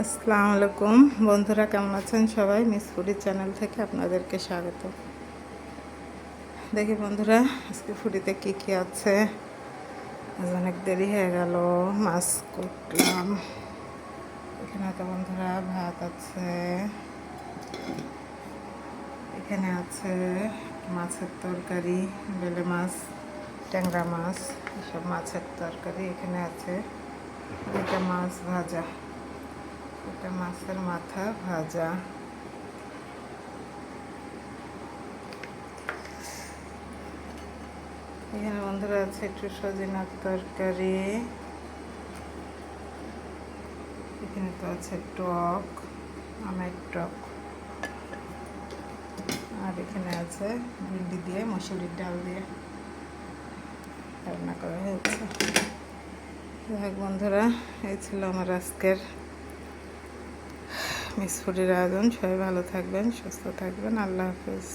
আসসালামু আলাইকুম বন্ধুরা, কেমন আছেন সবাই? মিস ফুডি চ্যানেল থেকে আপনাদেরকে স্বাগত। দেখি বন্ধুরা, আজকে ফুডিতে কী কী আছে। আজ অনেক দেরি হয়ে গেল, মাছ কুটলাম। এখানে তো বন্ধুরা ভাত আছে, এখানে আছে মাছের তরকারি, বেলে মাছ, ট্যাংরা মাছ, এসব মাছের তরকারি। এখানে আছে দুটা মাছ ভাজা, এটা মাছের মাথা ভাজা। এখানে বন্ধুরা আছে একটু সজিনার তরকারি, এখানে তো আছে টক, আমের টক, আর এখানে আছে ভিন্ডি দিয়ে মসুরির ডাল দিয়ে রান্না করা হয়েছে। যাই বন্ধুরা, এই ছিল আমার আজকের মিস ফুডের আয়োজন। সবাই ভালো থাকবেন, সুস্থ থাকবেন। আল্লাহ হাফেজ।